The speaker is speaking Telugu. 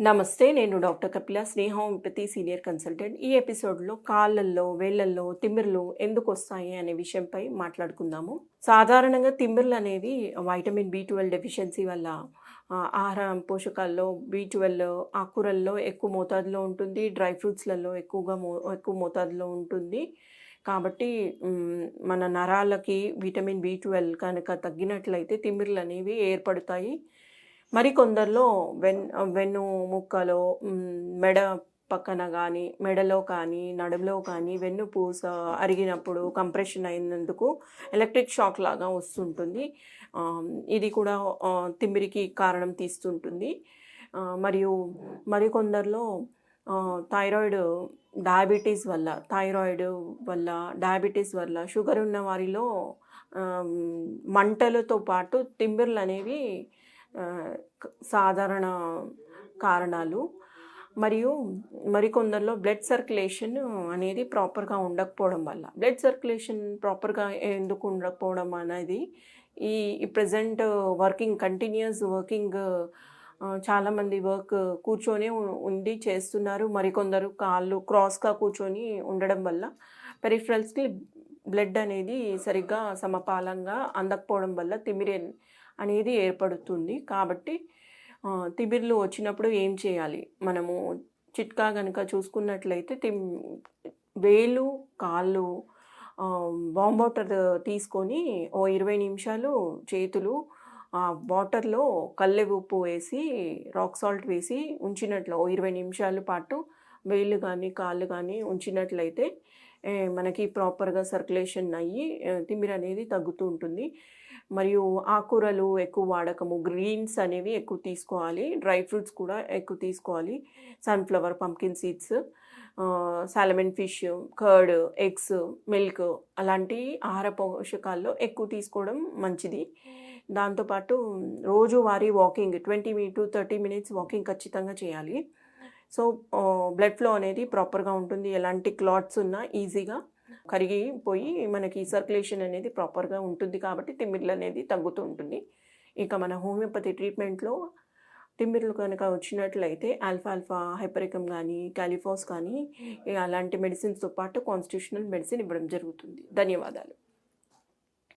నమస్తే. నేను డాక్టర్ కపిల, స్నేహ హోమియోపతి సీనియర్ కన్సల్టెంట్. ఈ ఎపిసోడ్‌లో కాళ్ళల్లో, వేళ్ళల్లో తిమ్మిర్లు ఎందుకొస్తాయి అనే విషయంపై మాట్లాడుకుందాము. సాధారణంగా తిమ్మిర్లనేవి వైటమిన్ బి12 డెఫిషియన్సీ వల్ల ఆహార పోషకాల్లో బి12 ఆకుకూరల్లో ఎక్కువ మోతాదులో ఉంటుంది. డ్రై ఫ్రూట్స్‌లలో ఎక్కువ మోతాదులో ఉంటుంది. కాబట్టి మన నరాలకి విటమిన్ బి12 కనుక తగ్గినట్లయితే తిమ్మిర్లనేవి ఏర్పడతాయి. మరికొందరిలో వెన్నుముక్కలో మెడ పక్కన గానీ, మెడలో కానీ, నడుములో కానీ వెన్నుపూస అరిగినప్పుడు కంప్రెషన్ అయినందుకు ఎలక్ట్రిక్ షాక్ లాగా వస్తుంటుంది. ఇది కూడా తిమ్మిరికి కారణం తీస్తుంటుంది. మరియు మరికొందరిలో డయాబెటీస్ వల్ల షుగర్ ఉన్న వారిలో మంటలతో పాటు తిమ్మిర్లనేవి సాధారణ కారణాలు. మరియు మరికొందరిలో బ్లడ్ సర్క్యులేషన్ అనేది ప్రాపర్‌గా ఉండకపోవడం వల్ల. బ్లడ్ సర్క్యులేషన్ ప్రాపర్‌గా ఎందుకు ఉండకపోవడం అనేది ఈ ప్రెజెంట్ కంటిన్యూయస్ వర్కింగ్ చాలామంది కూర్చొనే ఉండి చేస్తున్నారు. మరికొందరు కాళ్ళు క్రాస్‌గా కూర్చొని ఉండడం వల్ల పెరిఫెరల్స్‌కి బ్లడ్ అనేది సరిగ్గా సమపాలంగా అందకపోవడం వల్ల తిమ్మిరి అనేది ఏర్పడుతుంది. కాబట్టి తిమ్మిర్లు వచ్చినప్పుడు ఏం చేయాలి? మనము చిట్కా గనుక చూసుకున్నట్లయితే వేలు, కాళ్ళు వార్మ్ వాటర్ తీసుకొని 20 నిమిషాలు చేతులు వాటర్‌లో కల్లె ఉప్పు వేసి, రాక్ సాల్ట్ వేసి ఉంచినట్లు 20 నిమిషాల పాటు వేళ్ళు కానీ, కాళ్ళు కానీ ఉంచినట్లయితే మనకి ప్రాపర్‌గా సర్క్యులేషన్ అయ్యి తిమ్మిరనేది తగ్గుతూ ఉంటుంది. మరియు ఆకుకూరలు ఎక్కువ వాడకము, గ్రీన్స్ అనేవి ఎక్కువ తీసుకోవాలి. డ్రై ఫ్రూట్స్ కూడా ఎక్కువ తీసుకోవాలి. Sunflower, pumpkin seeds, salmon fish, curd, eggs, milk అలాంటి ఆహార పోషకాల్లో ఎక్కువ తీసుకోవడం మంచిది. దాంతోపాటు రోజువారీ వాకింగ్ 20-30 మినిట్స్ వాకింగ్ ఖచ్చితంగా చేయాలి. సో, బ్లడ్ ఫ్లో అనేది ప్రాపర్‌గా ఉంటుంది. ఎలాంటి క్లాట్స్ ఉన్నా ఈజీగా కరిగిపోయి మనకి సర్క్యులేషన్ అనేది ప్రాపర్‌గా ఉంటుంది కాబట్టి తిమ్మిర్లు అనేది తగ్గుతూ ఉంటుంది. ఇక మన హోమియోపతి ట్రీట్మెంట్‌లో తిమ్మిర్లు కనుక వచ్చినట్లయితే ఆల్ఫాల్ఫా, హైపరికమ్ కానీ, కాలిఫాస్ కానీ అలాంటి మెడిసిన్స్‌తో పాటు కాన్స్టిట్యూషనల్ మెడిసిన్ ఇవ్వడం జరుగుతుంది. ధన్యవాదాలు.